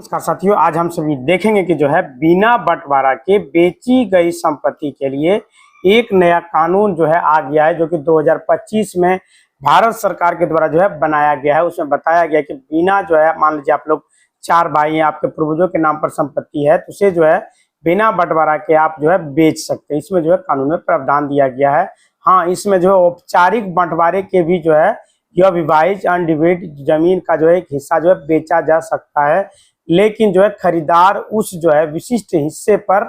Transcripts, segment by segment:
नमस्कार साथियों, आज हम सभी देखेंगे कि जो है बिना बंटवारा के बेची गई संपत्ति के लिए एक नया कानून जो है आ गया है, जो कि 2025 में भारत सरकार के द्वारा जो है बनाया गया है। उसमें बताया गया कि बिना जो है, मान लीजिए आप लोग 4 भाई हैं, आपके पूर्वजों के नाम पर संपत्ति है, तो उसे जो है बिना बंटवारा के आप जो है बेच सकते हैं। इसमें जो है कानून में प्रावधान दिया गया है। हाँ, इसमें जो है औपचारिक बंटवारे के भी जो है यह विवाहित अनडिवाइडेड जमीन का जो है एक हिस्सा जो है बेचा जा सकता है, लेकिन जो है खरीदार उस जो है विशिष्ट हिस्से पर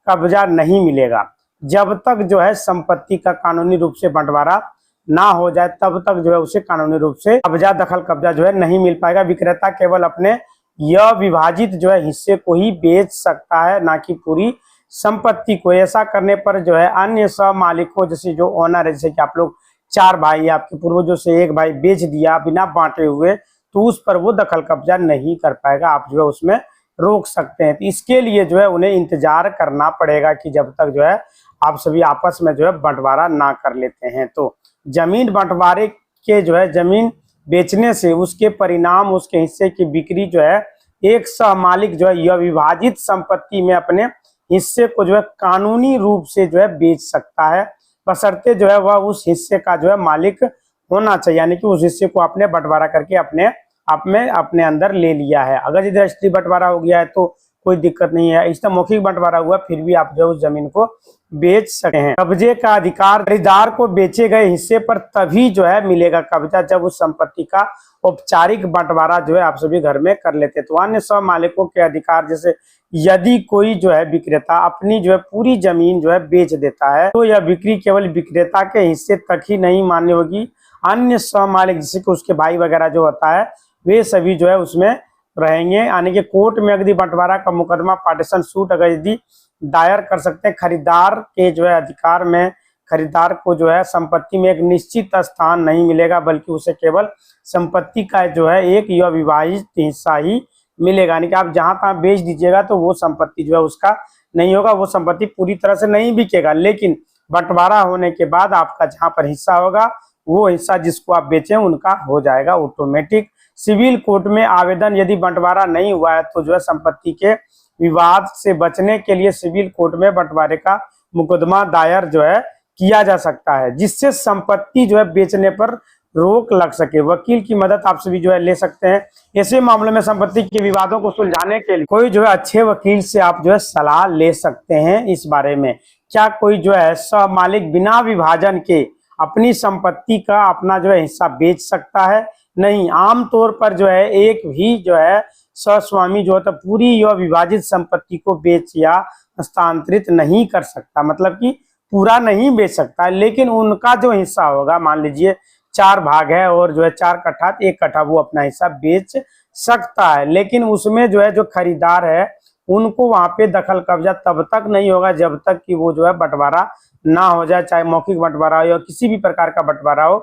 कब्जा नहीं मिलेगा। जब तक जो है संपत्ति का कानूनी रूप से बंटवारा ना हो जाए, तब तक जो है उसे कानूनी रूप से दखल कब्जा जो है नहीं मिल पाएगा। विक्रेता केवल अपने यह विभाजित जो है हिस्से को ही बेच सकता है, ना कि पूरी संपत्ति को। ऐसा करने पर जो है अन्य सब मालिकों, जैसे जो ओनर है, जैसे कि आप लोग 4 भाई, आपके पूर्वजों से एक भाई बेच दिया बिना बांटे हुए, तो उस पर वो दखल कब्जा नहीं कर पाएगा। आप जो है उसमें रोक सकते हैं। तो इसके लिए जो है उन्हें इंतजार करना पड़ेगा कि जब तक जो है आप सभी आपस में जो है बंटवारा ना कर लेते हैं। तो जमीन बंटवारे के जो है जमीन बेचने से उसके परिणाम, उसके हिस्से की बिक्री जो है एक सह मालिक जो है यह विभाजित संपत्ति में अपने हिस्से को जो है कानूनी रूप से जो है बेच सकता है, बशर्ते जो है वह उस हिस्से का जो है मालिक होना चाहिए, यानी कि उस हिस्से को आपने बंटवारा करके अपने अंदर ले लिया है। अगर यदि रजिस्ट्री बंटवारा हो गया है तो कोई दिक्कत नहीं है। इस तरह मौखिक बंटवारा हुआ, फिर भी आप जो उस जमीन को बेच सकते हैं। कब्जे का अधिकार खरीदार को बेचे गए हिस्से पर तभी जो है मिलेगा कब्जा, जब उस संपत्ति का औपचारिक बंटवारा जो है आप सभी घर में कर लेते हैं। तो अन्य सब मालिकों के अधिकार, जैसे यदि कोई जो है विक्रेता अपनी जो है पूरी जमीन जो है बेच देता है, तो यह बिक्री केवल विक्रेता के हिस्से तक ही नहीं मान्य होगी। अन्य सह मालिक, जैसे कि उसके भाई वगैरह जो होता है, वे सभी जो है उसमें रहेंगे। यानी कि कोर्ट में यदि बंटवारा का मुकदमा, पार्टीशन सूट अगर यदि दायर कर सकते हैं, खरीदार के जो है अधिकार में खरीदार को जो है संपत्ति में एक निश्चित स्थान नहीं मिलेगा, बल्कि उसे केवल संपत्ति का जो है एक यह विभाजित हिस्सा ही मिलेगा। यानी कि आप जहां तहां बेच दीजिएगा तो वो संपत्ति जो है उसका नहीं होगा, वो संपत्ति पूरी तरह से नहीं बिकेगा। लेकिन बंटवारा होने के बाद आपका जहां पर हिस्सा होगा, वो हिस्सा जिसको आप बेचें उनका हो जाएगा ऑटोमेटिक। सिविल कोर्ट में आवेदन, यदि बंटवारा नहीं हुआ है तो जो है संपत्ति के विवाद से बचने के लिए सिविल कोर्ट में बंटवारे का मुकदमा दायर जो है किया जा सकता है, जिससे संपत्ति जो है बेचने पर रोक लग सके। वकील की मदद आप सभी जो है ले सकते हैं। ऐसे मामलों में संपत्ति के विवादों को सुलझाने के लिए कोई जो है अच्छे वकील से आप जो है सलाह ले सकते हैं इस बारे में। क्या कोई जो है सह मालिक बिना विभाजन के अपनी संपत्ति का अपना जो है हिस्सा बेच सकता है? नहीं। आमतौर पर जो है एक भी जो है सहस्वामी जो है पूरी यह विभाजित संपत्ति को बेच या हस्तांतरित नहीं कर सकता, मतलब कि पूरा नहीं बेच सकता, लेकिन उनका जो हिस्सा होगा, मान लीजिए 4 भाग है और जो है 4 कट्ठा, 1 कट्ठा वो अपना हिस्सा बेच सकता है। लेकिन उसमें जो है जो खरीदार है उनको वहां पे दखल कब्जा तब तक नहीं होगा जब तक कि वो जो है बंटवारा ना हो जाए, चाहे मौखिक बंटवारा हो या किसी भी प्रकार का बंटवारा हो,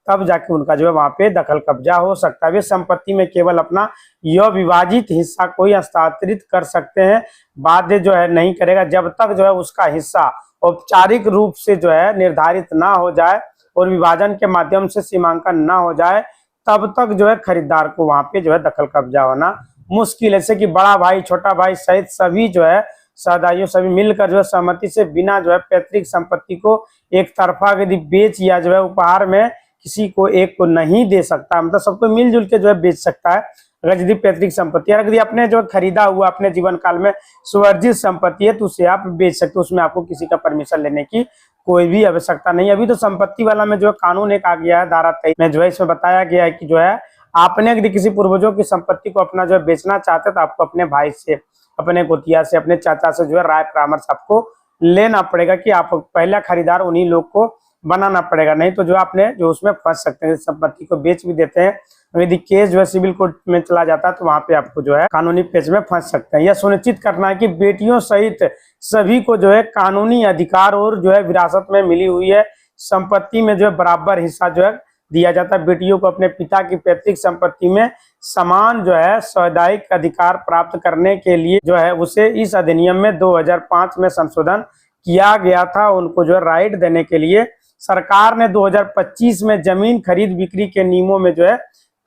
तब जाके उनका जो है वहां पे दखल कब्जा हो सकता है। वे संपत्ति में केवल अपना यह विभाजित हिस्सा को ही हस्तांतरित कर सकते हैं, बाध्य जो है नहीं करेगा, जब तक जो है उसका हिस्सा औपचारिक रूप से जो है निर्धारित ना हो जाए और विभाजन के माध्यम से सीमांकन ना हो जाए, तब तक जो है खरीदार को वहां पे जो है दखल कब्जा होना मुश्किल है। जैसे कि बड़ा भाई, छोटा भाई सहित सभी जो है सहदाइयों सभी मिलकर जो है सहमति से बिना जो है पैतृक संपत्ति को एक तरफा यदि बेच या जो है उपहार में किसी को एक को नहीं दे सकता, मतलब सबको मिलजुल के जो है बेच सकता है। अगर यदि पैतृक संपत्ति, अगर यदि अपने जो खरीदा हुआ अपने जीवन काल में सुवर्जित संपत्ति है, तो उसे आप बेच सकते हो, उसमें आपको किसी का परमिशन लेने की कोई भी आवश्यकता नहीं। अभी तो संपत्ति वाला में जो कानून एक आ गया है, धारा 23 में जो है इसमें बताया गया है कि जो है आपने यदि किसी पूर्वजों की संपत्ति को अपना जो है बेचना चाहते तो आपको अपने भाई से, अपने गोतिया से, अपने चाचा से जो है राय परामर्श आपको लेना पड़ेगा कि आप पहला खरीदार उन्हीं लोग को बनाना पड़ेगा, नहीं तो जो आपने जो उसमें फंस सकते हैं। संपत्ति को बेच भी देते हैं, यदि केस जो है सिविल कोर्ट में चला जाता है तो वहां पे आपको जो है कानूनी पेच में फंस सकते हैं। यह सुनिश्चित करना है कि बेटियों सहित सभी को जो है कानूनी अधिकार और जो है विरासत में मिली हुई है संपत्ति में जो है बराबर हिस्सा जो है दिया जाता है। बेटियों को अपने पिता की पैतृक संपत्ति में समान जो है सामुदायिक अधिकार प्राप्त करने के लिए जो है उसे इस अधिनियम में 2005 में संशोधन किया गया था। उनको जो है राइट देने के लिए सरकार ने 2025 में जमीन खरीद बिक्री के नियमों में जो है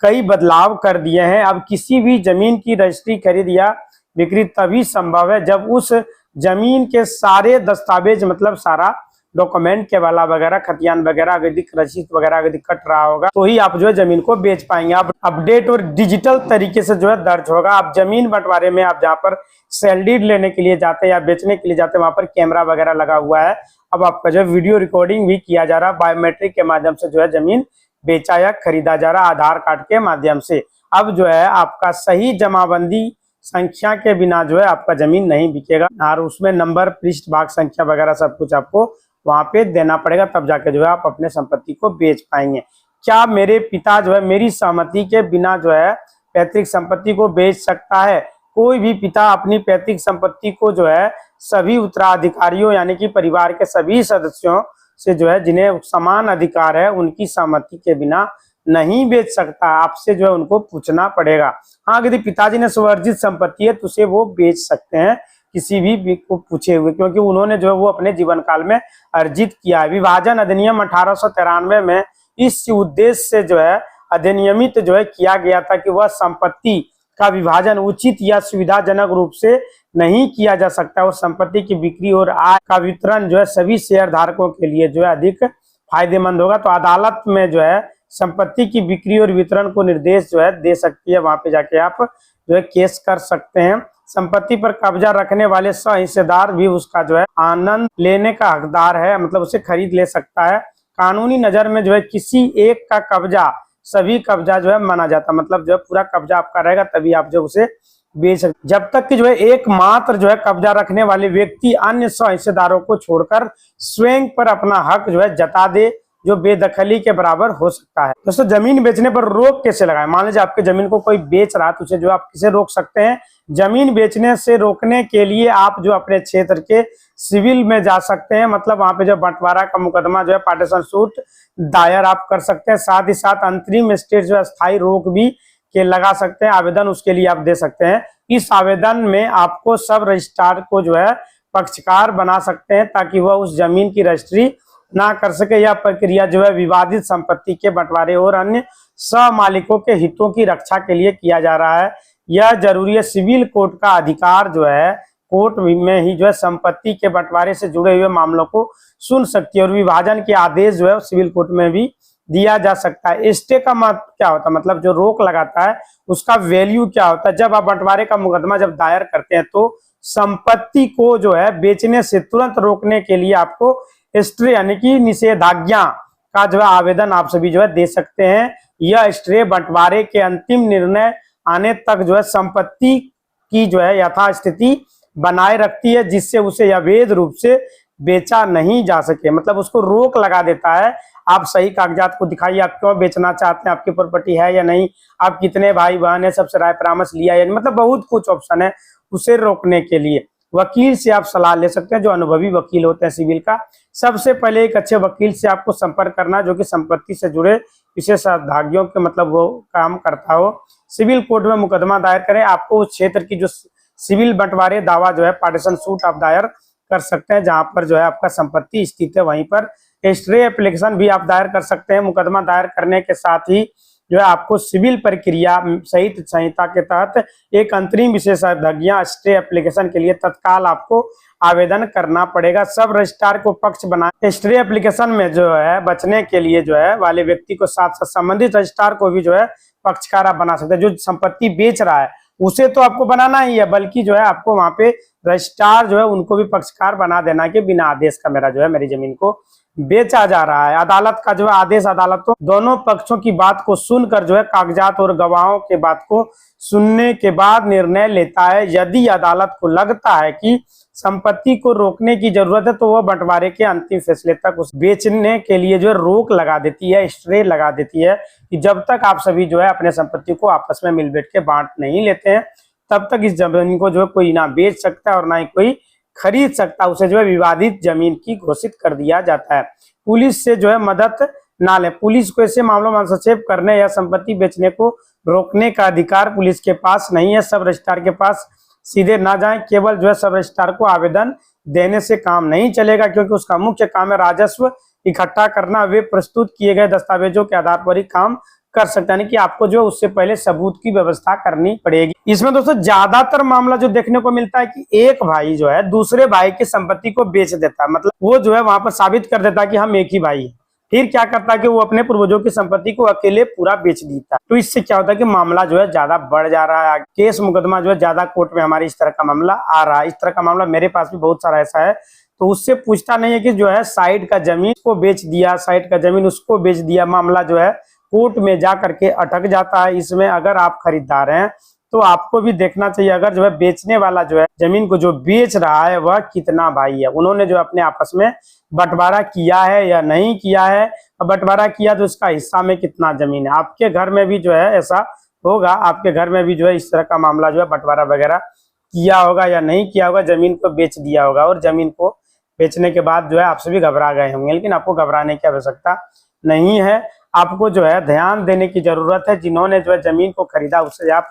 कई बदलाव कर दिए हैं। अब किसी भी जमीन की रजिस्ट्री, खरीद या बिक्री तभी संभव है जब उस जमीन के सारे दस्तावेज, मतलब सारा डॉक्यूमेंट के वाला वगैरह, खतियान वगैरह अगर रसीद वगैरह अगर कट रहा होगा तो ही आप जो है जमीन को बेच पाएंगे। आप अपडेट और डिजिटल तरीके से जो है दर्ज होगा। आप जमीन बंटवारे में आप जहाँ पर सेल डीड लेने के लिए जाते हैं या बेचने के लिए जाते हैं, वहां पर कैमरा वगैरह लगा हुआ है। अब आपका जो है वीडियो रिकॉर्डिंग भी किया जा रहा है। बायोमेट्रिक के माध्यम से जो है जमीन बेचा या खरीदा जा रहा है, आधार कार्ड के माध्यम से। अब जो है आपका सही जमाबंदी संख्या के बिना जो है आपका जमीन नहीं बिकेगा, और उसमें नंबर, पृष्ठ भाग संख्या वगैरह सब कुछ आपको वहां पे देना पड़ेगा, तब जाके जो है आप अपने संपत्ति को बेच पाएंगे। क्या मेरे पिता जो है मेरी सहमति के बिना जो है पैतृक संपत्ति को बेच सकता है? कोई भी पिता अपनी पैतृक संपत्ति को जो है सभी उत्तराधिकारियों यानी कि परिवार के सभी सदस्यों से जो है जिन्हें समान अधिकार है उनकी सहमति के बिना नहीं बेच सकता। आपसे जो है उनको पूछना पड़ेगा। हाँ, यदि पिताजी ने स्वर्जित संपत्ति है तो उसे वो बेच सकते हैं किसी भी को पूछे हुए, क्योंकि उन्होंने जो है वो अपने जीवन काल में अर्जित किया है। विभाजन अधिनियम 1893 में इस उद्देश्य से जो है अधिनियमित जो है किया गया था कि वह संपत्ति का विभाजन उचित या सुविधाजनक रूप से नहीं किया जा सकता। उस संपत्ति की बिक्री और आय का वितरण जो है सभी शेयर धारकों के लिए जो है अधिक फायदेमंद होगा। तो अदालत में जो है संपत्ति की बिक्री और वितरण को निर्देश जो है दे सकती है। वहां पे जाके आप जो है केस कर सकते हैं। संपत्ति पर कब्जा रखने वाले सह हिस्सेदार भी उसका जो है आनंद लेने का हकदार है, मतलब उसे खरीद ले सकता है। कानूनी नजर में जो है किसी एक का कब्जा सभी कब्जा जो है माना जाता, मतलब जो पूरा कब्जा आपका रहेगा तभी आप जो उसे बेच सकते। जब तक कि जो है एकमात्र जो है कब्जा रखने वाले व्यक्ति अन्य सह हिस्सेदारों को छोड़कर स्वयं पर अपना हक जो है जता दे, जो बेदखली के बराबर हो सकता है। दोस्तों, जमीन बेचने पर रोक कैसे लगाएं? मान लीजिए आपके जमीन को कोई बेच रहा है तो उसे जो आप किसे रोक सकते हैं? जमीन बेचने से रोकने के लिए आप जो अपने क्षेत्र के सिविल में जा सकते हैं, मतलब वहां पे जो बंटवारा का मुकदमा जो है पार्टीशन सूट दायर आप कर सकते हैं। साथ ही साथ अंतरिम स्टेट जो है स्थायी रोक भी के लगा सकते हैं। आवेदन उसके लिए आप दे सकते हैं। इस आवेदन में आपको सब रजिस्ट्रार को जो है पक्षकार बना सकते हैं ताकि वह उस जमीन की रजिस्ट्री ना कर सके। यह प्रक्रिया जो है विवादित संपत्ति के बंटवारे और अन्य सह मालिकों के हितों की रक्षा के लिए किया जा रहा है। यह जरूरी है। सिविल कोर्ट का अधिकार जो है कोर्ट में ही जो है संपत्ति के बंटवारे से जुड़े हुए मामलों को सुन सकती है, और विभाजन के आदेश जो है सिविल कोर्ट में भी दिया जा सकता है। स्टे का मतलब क्या होता है? मतलब जो रोक लगाता है उसका वैल्यू क्या होता है? जब आप बंटवारे का मुकदमा जब दायर करते हैं तो संपत्ति को जो है बेचने से तुरंत रोकने के लिए आपको स्टे यानी कि निषेधाज्ञा का जो है आवेदन आप सभी जो है दे सकते हैं। यह स्टे बंटवारे के अंतिम निर्णय आने तक जो है संपत्ति की जो है यथास्थिति बनाए रखती है, जिससे उसे अवैध रूप से बेचा नहीं जा सके। मतलब उसको रोक लगा देता है। आप सही कागजात को दिखाइए, आप क्यों बेचना चाहते हैं, आपकी प्रॉपर्टी है या नहीं, आप कितने भाई बहन है, सबसे राय परामर्श लिया या नहीं, मतलब बहुत कुछ ऑप्शन है उसे रोकने के लिए। वकील से आप सलाह ले सकते हैं, जो अनुभवी वकील होते हैं सिविल का। सबसे पहले एक अच्छे वकील से आपको संपर्क करना जो कि संपत्ति से जुड़े विशेषज्ञों के मतलब वो काम करता हो। सिविल कोर्ट में मुकदमा दायर करें। आपको उस क्षेत्र की जो सिविल बंटवारे दावा जो है पार्टीशन सूट आप दायर कर सकते हैं जहां पर जो है आपका संपत्ति स्थित है, वहीं पर स्टे एप्लीकेशन भी आप दायर कर सकते हैं। मुकदमा दायर करने के साथ ही जो है आपको सिविल प्रक्रिया सहित संहिता के तहत एक अंतरिम विशेषाधिज्ञा स्टे एप्लीकेशन के लिए तत्काल आपको आवेदन करना पड़ेगा। सब रजिस्ट्रार को पक्ष बना स्टे एप्लीकेशन में जो है बचने के लिए जो है वाले व्यक्ति को साथ साथ संबंधित रजिस्ट्रार को भी जो है पक्षकार आप बना सकते हैं। जो संपत्ति बेच रहा है उसे तो आपको बनाना ही है, बल्कि जो है आपको वहां पे रजिस्ट्रार जो है उनको भी पक्षकार बना देना कि बिना आदेश का मेरा जो है मेरी जमीन को बेचा जा रहा है। अदालत का जो है आदेश अदालत तो दोनों पक्षों की बात को सुनकर जो है कागजात और गवाहों के बात को सुनने के बाद निर्णय लेता है। यदि अदालत को लगता है कि संपत्ति को रोकने की जरूरत है तो वह बंटवारे के अंतिम फैसले तक उस बेचने के लिए जो है रोक लगा देती है, स्टे लगा देती है कि जब तक आप सभी जो है अपने संपत्ति को आपस में मिल बैठ के बांट नहीं लेते हैं तब तक इस जमीन को जो है कोई ना बेच सकता है और ना ही कोई खरीद सकता। उसे जो है विवादित जमीन की घोषित कर दिया जाता है। पुलिस से जो है मदद ना ले। पुलिस को ऐसे मामलों में हस्तक्षेप करने या संपत्ति बेचने को रोकने का अधिकार पुलिस के पास नहीं है। सब रजिस्ट्रार के पास सीधे ना जाएं। केवल जो है सब रजिस्ट्रार को आवेदन देने से काम नहीं चलेगा, क्योंकि उसका मुख्य काम है राजस्व इकट्ठा करना। वे प्रस्तुत किए गए दस्तावेजों के आधार पर ही काम कर सकते हैं कि आपको जो उससे पहले सबूत की व्यवस्था करनी पड़ेगी। इसमें दोस्तों ज्यादातर मामला जो देखने को मिलता है कि एक भाई जो है दूसरे भाई की संपत्ति को बेच देता है, मतलब वो जो है वहां पर साबित कर देता है कि हम एक ही भाई हैं। फिर क्या करता है कि वो अपने पूर्वजों की संपत्ति को अकेले पूरा बेच देता है। तो इससे क्या होता है कि मामला जो है ज्यादा बढ़ जा रहा है, केस मुकदमा जो है ज्यादा कोर्ट में हमारी इस तरह का मामला आ रहा है। इस तरह का मामला मेरे पास भी बहुत सारा ऐसा है। तो उससे पूछता नहीं है कि जो है साइड का जमीन को बेच दिया, साइड का जमीन उसको बेच दिया, मामला जो है कोर्ट में जा करके अटक जाता है। इसमें अगर आप खरीदार हैं तो आपको भी देखना चाहिए, अगर जो है बेचने वाला जो है जमीन को जो बेच रहा है वह कितना भाई है, उन्होंने जो अपने आपस में बंटवारा किया है या नहीं किया है। बंटवारा किया तो उसका हिस्सा में कितना जमीन है। आपके घर में भी जो है ऐसा होगा, आपके घर में भी जो है इस तरह का मामला जो है बंटवारा वगैरह किया होगा या नहीं किया होगा, जमीन को बेच दिया होगा और जमीन को बेचने के बाद जो है आपसे भी घबरा गए होंगे। लेकिन आपको घबराने की आवश्यकता नहीं है, आपको जो है ध्यान देने की जरूरत है। जिन्होंने जो है जमीन को खरीदा उससे आप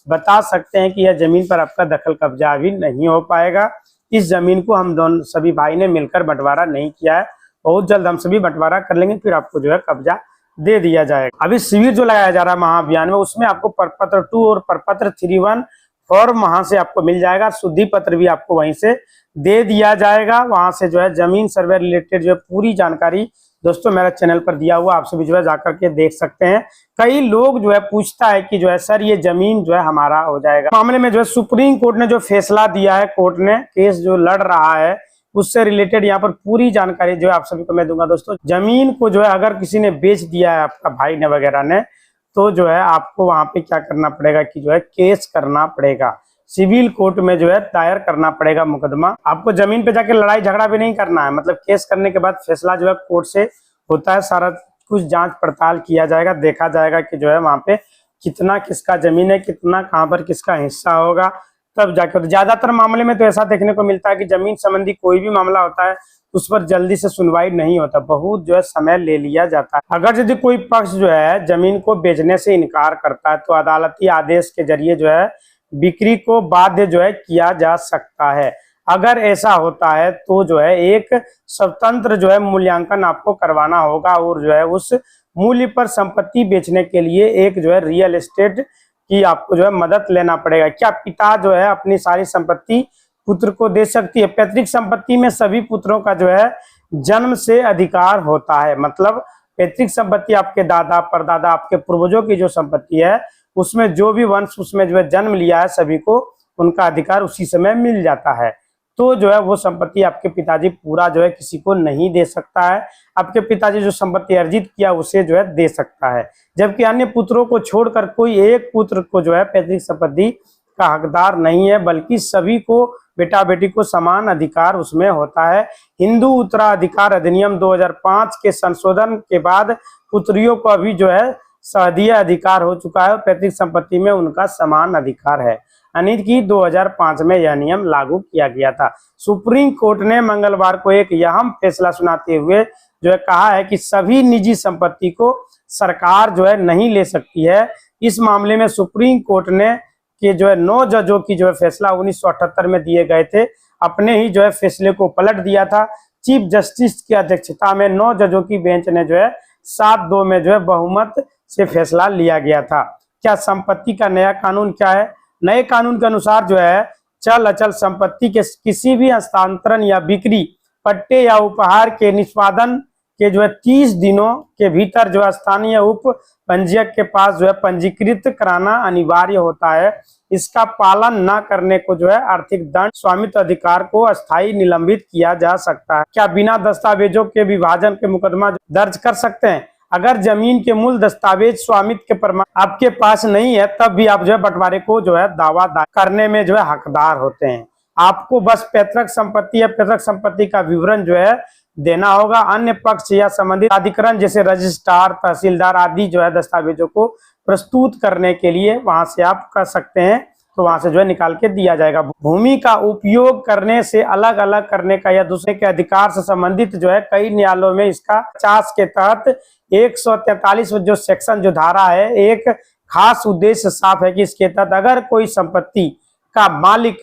बता सकते हैं कि यह जमीन पर आपका दखल कब्जा अभी नहीं हो पाएगा। इस जमीन को हम दोनों सभी भाई ने मिलकर बंटवारा नहीं किया है, बहुत जल्द हम सभी बंटवारा कर लेंगे, फिर आपको जो है कब्जा दे दिया जाएगा। अभी शिविर जो लगाया जा रहा है महाअभियान में, उसमें आपको प्रपत्र 2 और प्रपत्र 3-1 फॉर्म वहां से आपको मिल जाएगा। शुद्धि पत्र भी आपको वहीं से दे दिया जाएगा। वहां से जो है जमीन सर्वे रिलेटेड जो है पूरी जानकारी दोस्तों मेरा चैनल पर दिया हुआ, आपसे भी जो है जाकर के देख सकते हैं। कई लोग जो है पूछता है कि जो है सर ये जमीन जो है हमारा हो जाएगा। मामले में जो है सुप्रीम कोर्ट ने जो फैसला दिया है, कोर्ट ने केस जो लड़ रहा है उससे रिलेटेड यहाँ पर पूरी जानकारी जो है आप सभी को मैं दूंगा। दोस्तों जमीन को जो है अगर किसी ने बेच दिया है, आपका भाई ने वगैरह ने, तो जो है आपको वहां पे क्या करना पड़ेगा कि जो है केस करना पड़ेगा, सिविल कोर्ट में जो है दायर करना पड़ेगा मुकदमा। आपको जमीन पे जाके लड़ाई झगड़ा भी नहीं करना है, मतलब केस करने के बाद फैसला जो है कोर्ट से होता है, सारा कुछ जांच पड़ताल किया जाएगा, देखा जाएगा कि जो है वहां पे कितना किसका जमीन है, कितना कहाँ पर किसका हिस्सा होगा, तब जाकर। ज्यादातर मामले में तो ऐसा देखने को मिलता है कि जमीन संबंधी कोई भी मामला होता है उस पर जल्दी से सुनवाई नहीं होता, बहुत जो है समय ले लिया जाता है। अगर यदि कोई पक्ष जो है जमीन को बेचने से इनकार करता है तो अदालती आदेश के जरिए जो है बिक्री को बाध्य जो है किया जा सकता है। अगर ऐसा होता है तो जो है एक स्वतंत्र जो है मूल्यांकन आपको करवाना होगा और जो है उस मूल्य पर संपत्ति बेचने के लिए एक जो है रियल एस्टेट की आपको जो है मदद लेना पड़ेगा। क्या पिता जो है अपनी सारी संपत्ति पुत्र को दे सकती है? पैतृक संपत्ति में सभी पुत्रों का जो है जन्म से अधिकार होता है, मतलब पैतृक संपत्ति आपके दादा परदादा आपके पूर्वजों की जो संपत्ति है उसमें जो भी वंश उसमें जो है जन्म लिया है सभी को उनका अधिकार उसी समय मिल जाता है। तो जो है वो संपत्ति आपके पिताजी पूरा जो है किसी को नहीं दे सकता है, आपके पिताजी जो संपत्ति अर्जित किया उसे जो है दे सकता है। जबकि अन्य पुत्रों को छोड़कर कोई एक पुत्र को जो है पैतृक संपत्ति का हकदार नहीं है, बल्कि सभी को बेटा बेटी को समान अधिकार उसमें होता है। हिंदू उत्तराधिकार अधिनियम 2005 के संशोधन के बाद पुत्रियों को अभी जो है सदीय अधिकार हो चुका है, पैतृक संपत्ति में उनका समान अधिकार है। यानी कि 2005 में यह नियम लागू किया गया था। सुप्रीम कोर्ट ने मंगलवार को एक अहम फैसला सुनाते हुए जो है कहा है कि सभी निजी संपत्ति को सरकार जो है नहीं ले सकती है। इस मामले में सुप्रीम कोर्ट ने कि जो है 9 जजों की जो है फैसला 1978 में दिए गए थे, अपने ही जो है फैसले को पलट दिया था। चीफ जस्टिस की अध्यक्षता में 9 जजों की बेंच ने जो है 7-2 में जो है बहुमत से फैसला लिया गया था। क्या संपत्ति का नया कानून क्या है? नए कानून के अनुसार जो है चल अचल संपत्ति के किसी भी हस्तांतरण या बिक्री, पट्टे या उपहार के निष्पादन के जो है 30 दिनों के भीतर जो है स्थानीय उप पंजीयक के पास जो है पंजीकृत कराना अनिवार्य होता है। इसका पालन न करने को जो है आर्थिक दंड, स्वामित्व अधिकार को अस्थायी निलंबित किया जा सकता है। क्या बिना दस्तावेजों के विभाजन के मुकदमा दर्ज कर सकते हैं? अगर जमीन के मूल दस्तावेज स्वामित्व के प्रमाण आपके पास नहीं है तब भी आप जो है बंटवारे को जो है दावा करने में जो है हकदार होते हैं। आपको बस पैतृक संपत्ति या पैतृक संपत्ति का विवरण जो है देना होगा। अन्य पक्ष या संबंधित अधिकरण जैसे रजिस्ट्रार, तहसीलदार आदि जो है दस्तावेजों को प्रस्तुत करने के लिए वहां से आप कर सकते हैं, तो वहां से जो है निकाल के दिया जाएगा। भूमि का उपयोग करने से अलग अलग करने का या दूसरे के अधिकार से संबंधित जो है कई न्यायालयों में इसका 50 के तहत 143 जो सेक्शन जो धारा है, एक खास उद्देश्य साफ है कि इसके तहत अगर कोई संपत्ति का मालिक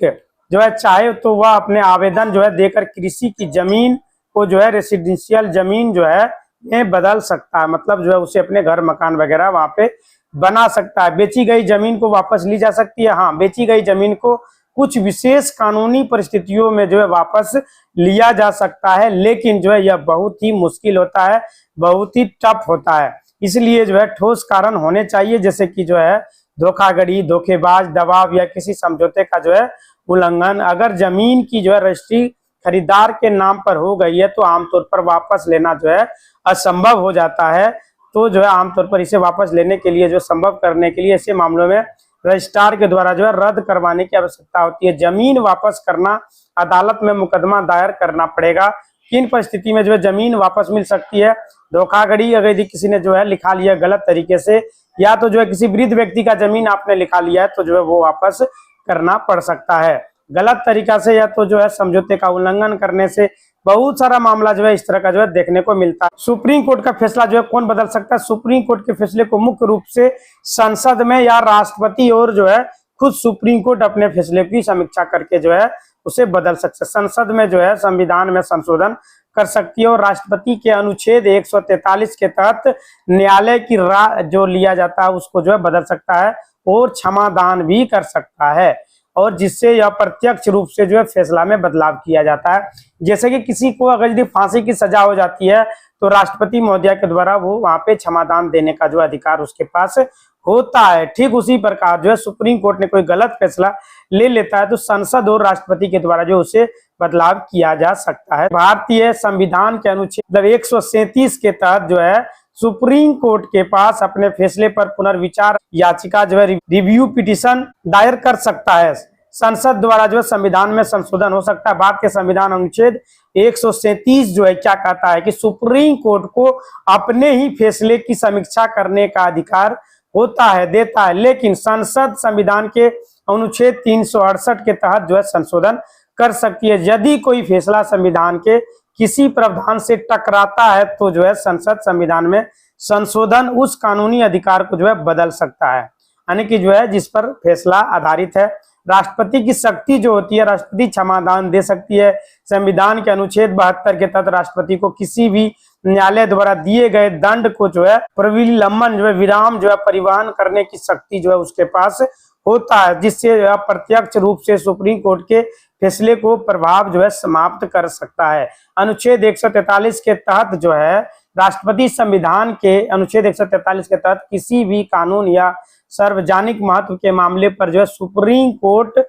जो है चाहे तो वह अपने आवेदन जो है देकर कृषि की जमीन को जो है रेसिडेंशियल जमीन जो है में बदल सकता है, मतलब जो है उसे अपने घर मकान वगैरह वहां पे बना सकता है। बेची गई जमीन को वापस ली जा सकती है। हाँ, बेची गई जमीन को कुछ विशेष कानूनी परिस्थितियों में जो है वापस लिया जा सकता है, लेकिन जो है यह बहुत ही मुश्किल होता है, बहुत ही टफ होता है। इसलिए जो है ठोस कारण होने चाहिए, जैसे कि जो है धोखाधड़ी, धोखेबाज, दबाव या किसी समझौते का जो है उल्लंघन। अगर जमीन की जो है रजिस्ट्री खरीदार के नाम पर हो गई है तो आमतौर पर वापस लेना जो है असंभव हो जाता है। तो जो है आमतौर पर इसे वापस लेने के लिए, जो संभव करने के लिए, ऐसे मामलों में रजिस्ट्रार के द्वारा जो है रद्द करवाने की आवश्यकता होती है। जमीन वापस करना, अदालत में मुकदमा दायर करना पड़ेगा। किन परिस्थिति में जो है जमीन वापस मिल सकती है? धोखाधड़ी, अगर यदि किसी ने जो है लिखा लिया गलत तरीके से, या तो जो है किसी वृद्ध व्यक्ति का जमीन आपने लिखा लिया है तो जो है वो वापस करना पड़ सकता है। गलत तरीका से, या तो जो है समझौते का उल्लंघन करने से, बहुत सारा मामला जो है इस तरह का जो है देखने को मिलता है। सुप्रीम कोर्ट का फैसला जो है कौन बदल सकता है? सुप्रीम कोर्ट के फैसले को मुख्य रूप से संसद में या राष्ट्रपति, और जो है खुद सुप्रीम कोर्ट अपने फैसले की समीक्षा करके जो है उसे बदल सकते हैं। संसद में जो है संविधान में संशोधन कर सकती है, और राष्ट्रपति के अनुच्छेद 143 के तहत न्यायालय की राय जो लिया जाता है उसको जो है बदल सकता है, और क्षमादान भी कर सकता है, और जिससे यह प्रत्यक्ष रूप से जो है फैसला में बदलाव किया जाता है। जैसे कि किसी को अगर यदि फांसी की सजा हो जाती है तो राष्ट्रपति महोदया के द्वारा वो वहां पे क्षमादान देने का जो अधिकार उसके पास होता है। ठीक उसी प्रकार जो है सुप्रीम कोर्ट ने कोई गलत फैसला ले लेता है तो संसद और राष्ट्रपति के द्वारा जो उसे बदलाव किया जा सकता है। भारतीय संविधान के अनुच्छेद 137 के तहत जो है सुप्रीम कोर्ट के पास अपने फैसले पर पुनर्विचार याचिका जो है रिव्यू पिटीशन दायर कर सकता है। संसद द्वारा जो है संविधान में संशोधन हो सकता है। भारत के संविधान अनुच्छेद 137 जो है क्या कहता है कि सुप्रीम कोर्ट को अपने ही फैसले की समीक्षा करने का अधिकार होता है, देता है, लेकिन संसद संविधान के अनुच्छेद 368 के तहत जो है संशोधन कर सकती है। यदि कोई फैसला संविधान के किसी प्रावधान से टकराता है तो जो है संसद संविधान में संशोधन उस कानूनी अधिकार को जो है बदल सकता है, यानी कि जो है जिस पर फैसला आधारित है। राष्ट्रपति की शक्ति जो होती है, राष्ट्रपति क्षमादान दे सकती है। संविधान के अनुच्छेद 72 के तहत राष्ट्रपति को किसी भी न्यायालय द्वारा दिए गए दंड को जो है प्रविलंबन जो है विराम जो है परिवहन करने की शक्ति जो है उसके पास होता है, जिससे प्रत्यक्ष रूप से सुप्रीम कोर्ट के फैसले को प्रभाव जो है समाप्त कर सकता है। अनुच्छेद 143 के तहत जो है राष्ट्रपति संविधान के अनुच्छेद 143 के तहत किसी भी कानून या सार्वजनिक महत्व के मामले पर जो है सुप्रीम कोर्ट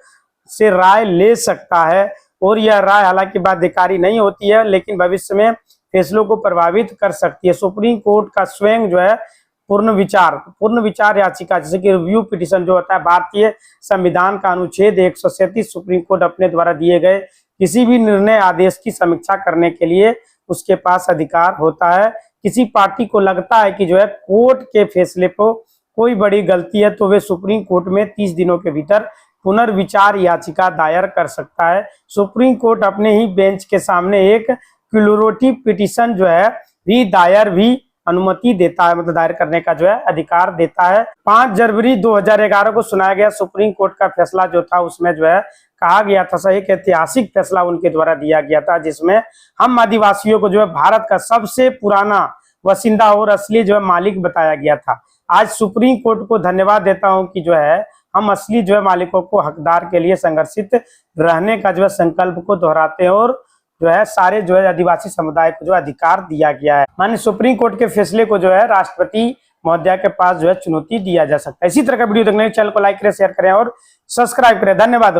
से राय ले सकता है, और यह राय हालांकि बाध्यकारी नहीं होती है लेकिन भविष्य में फैसलों को प्रभावित कर सकती है। सुप्रीम कोर्ट का स्वयं जो है पूर्ण विचार याचिका, जैसे कि रिव्यू पिटीशन जो होता है, भारतीय संविधान का अनुच्छेद 137 सुप्रीम कोर्ट अपने द्वारा दिए गए किसी भी निर्णय आदेश की समीक्षा करने के लिए उसके पास अधिकार होता है। किसी पार्टी को लगता है कि जो है कोर्ट के फैसले को कोई बड़ी गलती है तो वे सुप्रीम कोर्ट में 30 दिनों के भीतर पुनर्विचार याचिका दायर कर सकता है। सुप्रीम कोर्ट अपने ही बेंच के सामने एक क्यूरेटिव पिटीशन जो है भी अनुमति देता है, मतलब दायर करने का जो है अधिकार देता है। 5 जनवरी 2011 को सुनाया गया सुप्रीम कोर्ट का फैसला जो था उसमें जो है कहा गया था, एक ऐतिहासिक फैसला उनके द्वारा दिया गया था, जिसमें हम आदिवासियों को जो है भारत का सबसे पुराना वसिंदा और असली जो है मालिक बताया गया था। आज सुप्रीम कोर्ट को धन्यवाद देता हूं कि जो है हम असली जो है मालिकों को हकदार के लिए संघर्षित रहने का जो है संकल्प को दोहराते हैं, और जो है सारे जो है आदिवासी समुदाय को जो अधिकार दिया गया है। माननीय सुप्रीम कोर्ट के फैसले को जो है राष्ट्रपति महोदया के पास जो है चुनौती दिया जा सकता है। इसी तरह का वीडियो देखने के लिए चैनल को लाइक करें, शेयर करें और सब्सक्राइब करें। धन्यवाद।